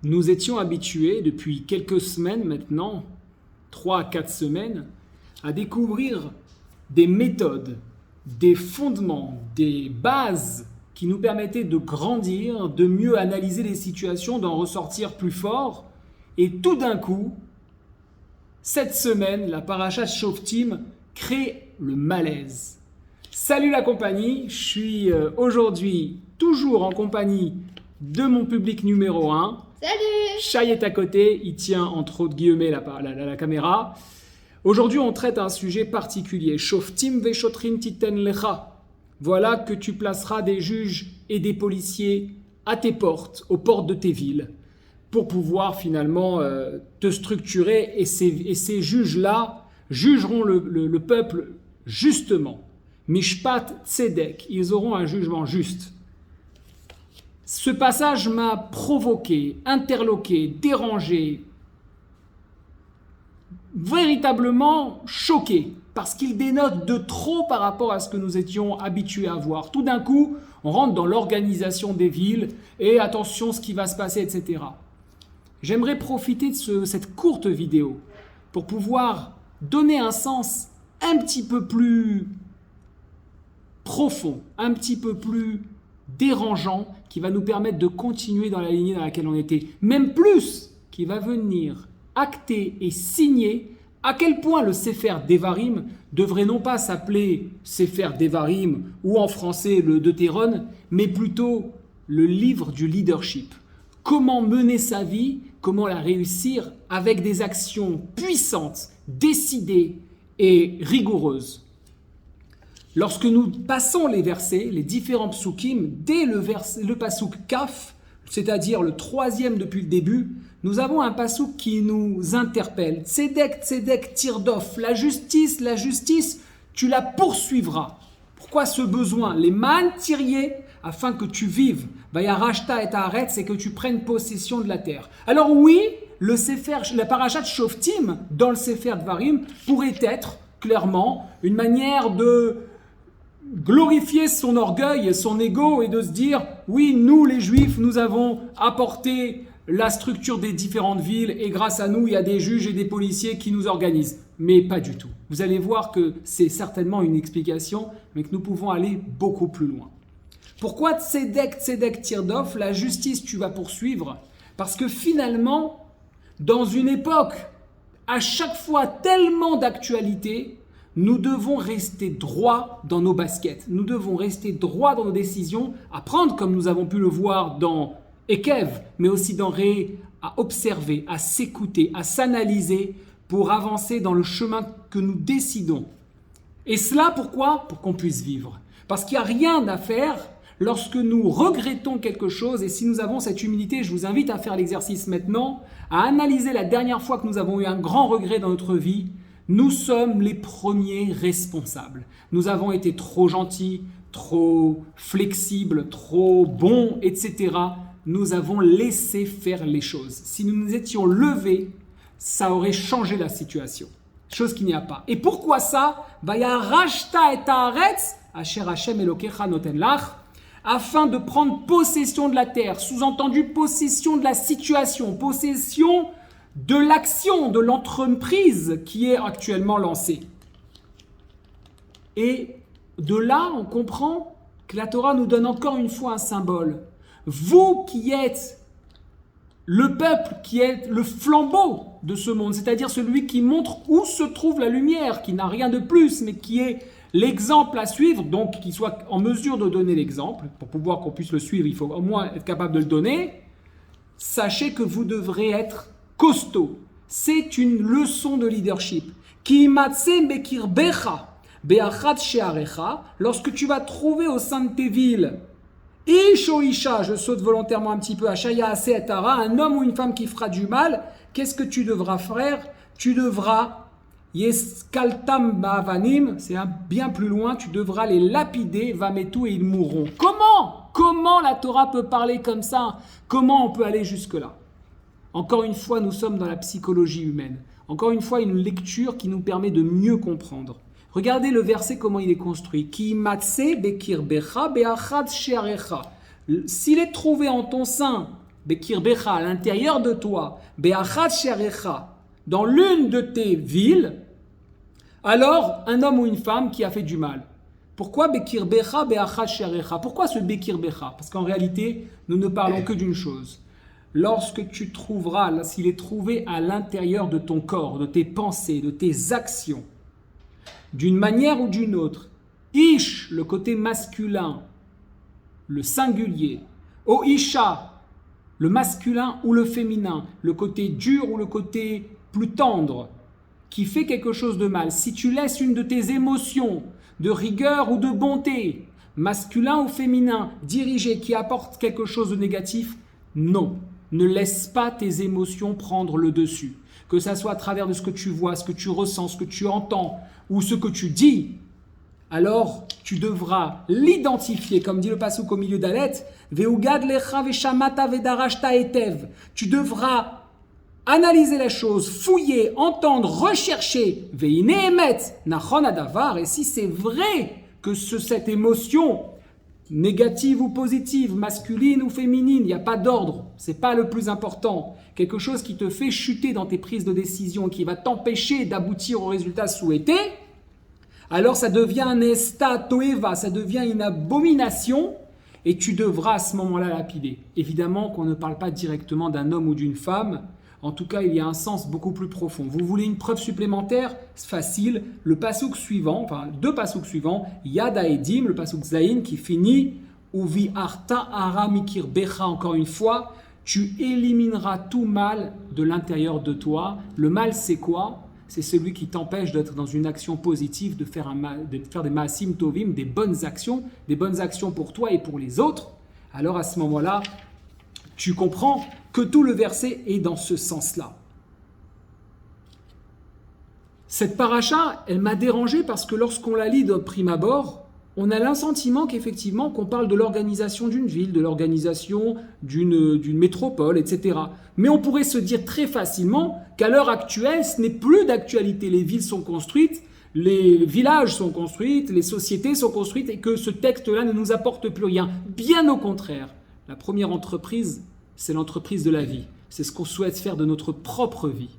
Nous étions habitués depuis quelques semaines maintenant, 3 à 4 semaines, à découvrir des méthodes, des fondements, des bases qui nous permettaient de grandir, de mieux analyser les situations, d'en ressortir plus fort. Et tout d'un coup, cette semaine, la Parashat Shoftim crée le malaise. Salut la compagnie, je suis aujourd'hui toujours en compagnie de mon public numéro 1. Salut! Shai est à côté, il tient entre autres guillemets la caméra. Aujourd'hui, on traite un sujet particulier. Shoftim veshotrim titen lecha. Voilà que tu placeras des juges et des policiers à tes portes, aux portes de tes villes, pour pouvoir finalement te structurer. Et ces juges-là jugeront le peuple justement. Mishpat tzedek, ils auront un jugement juste. Ce passage m'a provoqué, interloqué, dérangé, véritablement choqué, parce qu'il dénote de trop par rapport à ce que nous étions habitués à voir. Tout d'un coup, on rentre dans l'organisation des villes, et attention ce qui va se passer, etc. J'aimerais profiter de cette courte vidéo pour pouvoir donner un sens un petit peu plus profond, un petit peu plus dérangeant, qui va nous permettre de continuer dans la lignée dans laquelle on était, même plus, qui va venir acter et signer à quel point le Sefer Devarim devrait non pas s'appeler Sefer Devarim ou en français le Deutéron, mais plutôt le livre du leadership. Comment mener sa vie, comment la réussir avec des actions puissantes, décidées et rigoureuses. Lorsque nous passons les versets, les différents psukim, dès le pasouk Kaf, c'est-à-dire le 3e depuis le début, nous avons un pasouk qui nous interpelle. Tzedek, tzedek, tirdof, la justice, tu la poursuivras. Pourquoi ce besoin? Les man tirier, afin que tu vives. Vayarashta et Haaretz, c'est que tu prennes possession de la terre. Alors oui, la parashat Shoftim, dans le Sefer Dvarim, pourrait être clairement une manière de glorifier son orgueil, son ego et de se dire oui, nous les juifs, nous avons apporté la structure des différentes villes et grâce à nous, il y a des juges et des policiers qui nous organisent. Mais pas du tout. Vous allez voir que c'est certainement une explication, mais que nous pouvons aller beaucoup plus loin. Pourquoi tzedek, tzedek, tirdof, la justice tu vas poursuivre? Parce que finalement, dans une époque, à chaque fois tellement d'actualité, nous devons rester droits dans nos baskets. Nous devons rester droits dans nos décisions, apprendre, comme nous avons pu le voir dans Ekev, mais aussi dans Ré, à observer, à s'écouter, à s'analyser pour avancer dans le chemin que nous décidons. Et cela, pourquoi? Pour qu'on puisse vivre. Parce qu'il n'y a rien à faire lorsque nous regrettons quelque chose. Et si nous avons cette humilité, je vous invite à faire l'exercice maintenant, à analyser la dernière fois que nous avons eu un grand regret dans notre vie. Nous sommes les premiers responsables. Nous avons été trop gentils, trop flexibles, trop bons, etc. Nous avons laissé faire les choses. Si nous nous étions levés, ça aurait changé la situation. Chose qu'il n'y a pas. Et pourquoi ça? Vayarashta et Haaretz, asher Hashem Elokecha noten lach, afin de prendre possession de la terre. Sous-entendu, possession de la situation, possession de l'action, de l'entreprise qui est actuellement lancée. Et de là, on comprend que la Torah nous donne encore une fois un symbole. Vous qui êtes le peuple, qui êtes le flambeau de ce monde, c'est-à-dire celui qui montre où se trouve la lumière, qui n'a rien de plus, mais qui est l'exemple à suivre, donc qui soit en mesure de donner l'exemple. Pour pouvoir qu'on puisse le suivre, il faut au moins être capable de le donner. Sachez que vous devrez être costaud. C'est une leçon de leadership. Lorsque tu vas trouver au sein de tes villes, Isha, je saute volontairement un petit peu, un homme ou une femme qui fera du mal, qu'est-ce que tu devras faire? Tu devras, Yeskaltam Ba'avanim, c'est bien plus loin, tu devras les lapider, Vametu, et ils mourront. Comment la Torah peut parler comme ça? Comment on peut aller jusque-là? Encore une fois, nous sommes dans la psychologie humaine. Encore une fois, une lecture qui nous permet de mieux comprendre. Regardez le verset, comment il est construit. Ki matse bekirbecha beachad shearecha. S'il est trouvé en ton sein bekirbecha, à l'intérieur de toi, be'achat she'arecha, dans l'une de tes villes, alors un homme ou une femme qui a fait du mal. Pourquoi bekirbecha be'achat she'arecha? Pourquoi ce bekirbecha? Parce qu'en réalité, nous ne parlons que d'une chose. Lorsque tu trouveras, s'il est trouvé à l'intérieur de ton corps, de tes pensées, de tes actions, d'une manière ou d'une autre, ish, le côté masculin, le singulier, o isha, le masculin ou le féminin, le côté dur ou le côté plus tendre, qui fait quelque chose de mal, si tu laisses une de tes émotions, de rigueur ou de bonté, masculin ou féminin, dirigé, qui apporte quelque chose de négatif, non. Ne laisse pas tes émotions prendre le dessus. Que ça soit à travers de ce que tu vois, ce que tu ressens, ce que tu entends ou ce que tu dis, alors tu devras l'identifier, comme dit le passouk au milieu d'Alet, Veugad lecha veshamata vedarashta etev. Tu devras analyser la chose, fouiller, entendre, rechercher, veine emet, nachon adavar, et si c'est vrai que cette émotion négative ou positive, masculine ou féminine, il n'y a pas d'ordre, c'est pas le plus important. Quelque chose qui te fait chuter dans tes prises de décision, qui va t'empêcher d'aboutir au résultat souhaité, alors ça devient un esta toeva, ça devient une abomination, et tu devras à ce moment-là lapider. Évidemment qu'on ne parle pas directement d'un homme ou d'une femme, en tout cas il y a un sens beaucoup plus profond. Vous voulez une preuve supplémentaire? C'est facile, le passouk suivant, enfin deux passouks suivants, Yad Haedim, le passouk Zayin qui finit, Uvi arta ara mikir becha, encore une fois, tu élimineras tout mal de l'intérieur de toi. Le mal c'est quoi? C'est celui qui t'empêche d'être dans une action positive, de faire des maasim tovim, des bonnes actions pour toi et pour les autres. Alors à ce moment-là, tu comprends que tout le verset est dans ce sens-là. Cette paracha, elle m'a dérangé parce que lorsqu'on la lit de prime abord, on a l'assentiment qu'effectivement qu'on parle de l'organisation d'une ville, de l'organisation d'une métropole, etc. Mais on pourrait se dire très facilement qu'à l'heure actuelle, ce n'est plus d'actualité. Les villes sont construites, les villages sont construits, les sociétés sont construites et que ce texte-là ne nous apporte plus rien. Bien au contraire, la première entreprise, c'est l'entreprise de la vie. C'est ce qu'on souhaite faire de notre propre vie.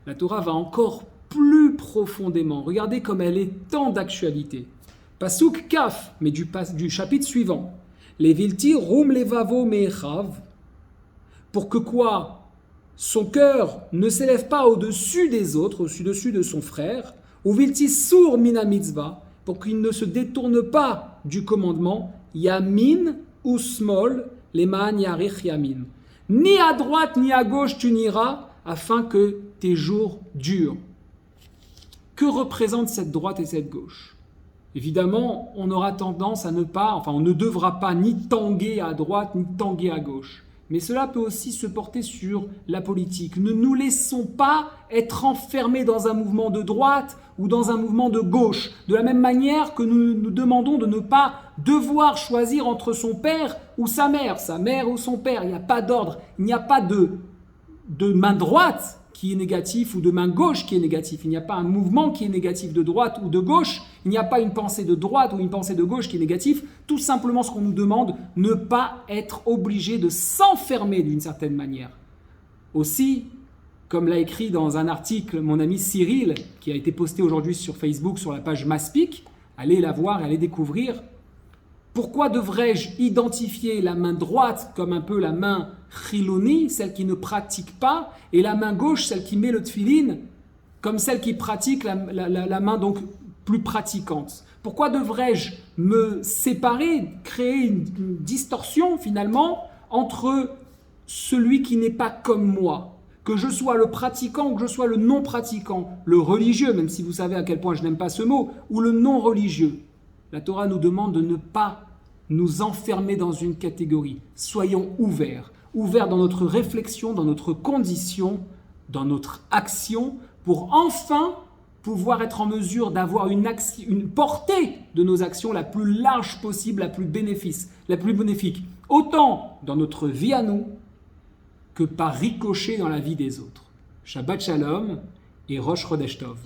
La Torah va encore plus profondément. Regardez comme elle est tant d'actualité. Pasuk Kaf, mais du chapitre suivant. Levilti rum levavo me'echav. Pour que quoi? Son cœur ne s'élève pas au-dessus des autres, au-dessus de son frère. Ou vilti sur mina mitzvah. Pour qu'il ne se détourne pas du commandement. Yamin ou smol, leman yarich yamin. Ni à droite ni à gauche tu n'iras, afin que tes jours durent. Que représente cette droite et cette gauche? Évidemment, on aura tendance à on ne devra pas ni tanguer à droite ni tanguer à gauche. Mais cela peut aussi se porter sur la politique. Ne nous laissons pas être enfermés dans un mouvement de droite ou dans un mouvement de gauche. De la même manière que nous demandons de ne pas devoir choisir entre son père ou sa mère ou son père. Il n'y a pas d'ordre, il n'y a pas de main droite qui est négatif ou de main gauche qui est négatif. Il n'y a pas un mouvement qui est négatif de droite ou de gauche. Il n'y a pas une pensée de droite ou une pensée de gauche qui est négative. Tout simplement ce qu'on nous demande, ne pas être obligé de s'enfermer d'une certaine manière. Aussi, comme l'a écrit dans un article mon ami Cyril, qui a été posté aujourd'hui sur Facebook sur la page Maspik, allez la voir et allez découvrir. Pourquoi devrais-je identifier la main droite comme un peu la main chiloni, celle qui ne pratique pas, et la main gauche, celle qui met le tefillin, comme celle qui pratique, la main donc plus pratiquante? Pourquoi devrais-je me séparer, créer une distorsion finalement entre celui qui n'est pas comme moi, que je sois le pratiquant ou que je sois le non pratiquant, le religieux, même si vous savez à quel point je n'aime pas ce mot, ou le non religieux? La Torah nous demande de ne pas nous enfermer dans une catégorie. Soyons ouverts dans notre réflexion, dans notre condition, dans notre action, pour enfin pouvoir être en mesure d'avoir une portée de nos actions la plus large possible, la plus bénéfique, autant dans notre vie à nous que par ricochet dans la vie des autres. Shabbat Shalom et Rosh Chodesh Tov.